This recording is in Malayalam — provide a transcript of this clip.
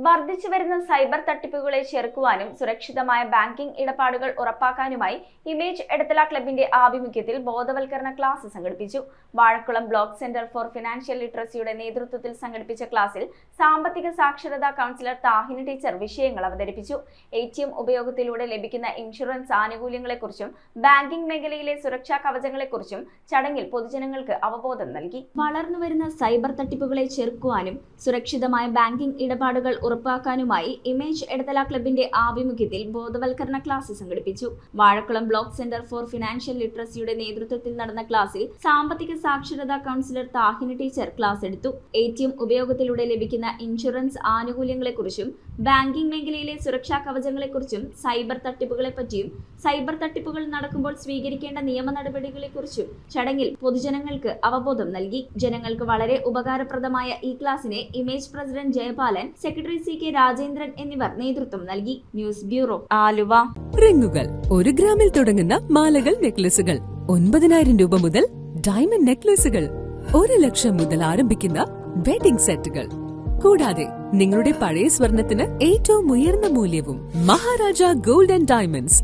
വർദ്ധിച്ചുവരുന്ന സൈബർ തട്ടിപ്പുകളെ ചെറുക്കുവാനും സുരക്ഷിതമായ ബാങ്കിംഗ് ഇടപാടുകൾ ഉറപ്പാക്കാനുമായി ഇമേജ് എടത്തല ക്ലബിന്റെ ആഭിമുഖ്യത്തിൽ ബോധവൽക്കരണ ക്ലാസ് സംഘടിപ്പിച്ചു. Vazhakkulam block centre for financial ലിറ്ററസിയുടെ നേതൃത്വത്തിൽ സംഘടിപ്പിച്ച ക്ലാസ്സിൽ സാമ്പത്തിക സാക്ഷരതാ കൗൺസിലർ താഹിനി ടീച്ചർ വിഷയങ്ങൾ അവതരിപ്പിച്ചു. ATM ഉപയോഗത്തിലൂടെ ലഭിക്കുന്ന ഇൻഷുറൻസ് ആനുകൂല്യങ്ങളെക്കുറിച്ചും ബാങ്കിംഗ് മേഖലയിലെ സുരക്ഷാ കവചങ്ങളെക്കുറിച്ചും ചടങ്ങിൽ പൊതുജനങ്ങൾക്ക് അവബോധം നൽകി. വളർന്നുവരുന്ന സൈബർ തട്ടിപ്പുകളെ ചെറുക്കുവാനും സുരക്ഷിതമായ ബാങ്കിംഗ് ഇടപാടുകൾ ഉറപ്പാക്കാനുമായി ഇമേജ് എടത്തല ക്ലബിന്റെ ആഭിമുഖ്യത്തിൽ ബോധവൽക്കരണ ക്ലാസ് സംഘടിപ്പിച്ചു. Vazhakkulam block centre for financial ലിറ്ററസിയുടെ നേതൃത്വത്തിൽ നടന്ന ക്ലാസ്സിൽ സാമ്പത്തിക സാക്ഷരതാ കൗൺസിലർ താഹിനി ടീച്ചർ ക്ലാസ് എടുത്തു. ATM ഉപയോഗത്തിലൂടെ ലഭിക്കുന്ന ഇൻഷുറൻസ് ആനുകൂല്യങ്ങളെക്കുറിച്ചും ബാങ്കിംഗ് മേഖലയിലെ സുരക്ഷാ കവചങ്ങളെക്കുറിച്ചും സൈബർ തട്ടിപ്പുകളെപ്പറ്റിയും സൈബർ തട്ടിപ്പുകൾ നടക്കുമ്പോൾ സ്വീകരിക്കേണ്ട നിയമ നടപടികളെക്കുറിച്ചും ചടങ്ങിൽ പൊതുജനങ്ങൾക്ക് അവബോധം നൽകി. ജനങ്ങൾക്ക് വളരെ ഉപകാരപ്രദമായ ഈ ക്ലാസിനെ ഇമേജ് president Jayapalan, secretary CK Rajendran എന്നിവർ നേതൃത്വം നൽകി. News bureau, Aluva. റിങ്ങുകൾ 1 ഗ്രാമിൽ തുടങ്ങുന്ന മാലകൾ, നെക്ലസുകൾ 9,000 രൂപ മുതൽ ഡയമണ്ട് നെക്ലസുകൾ 1 ലക്ഷം മുതൽ ആരംഭിക്കുന്ന വെഡിംഗ് സെറ്റുകൾ, കൂടാതെ നിങ്ങളുടെ പഴയ സ്വർണത്തിന് ഏറ്റവും ഉയർന്ന മൂല്യവും മഹാരാജ ഗോൾഡ് ആൻഡ് ഡയമണ്ട്സ്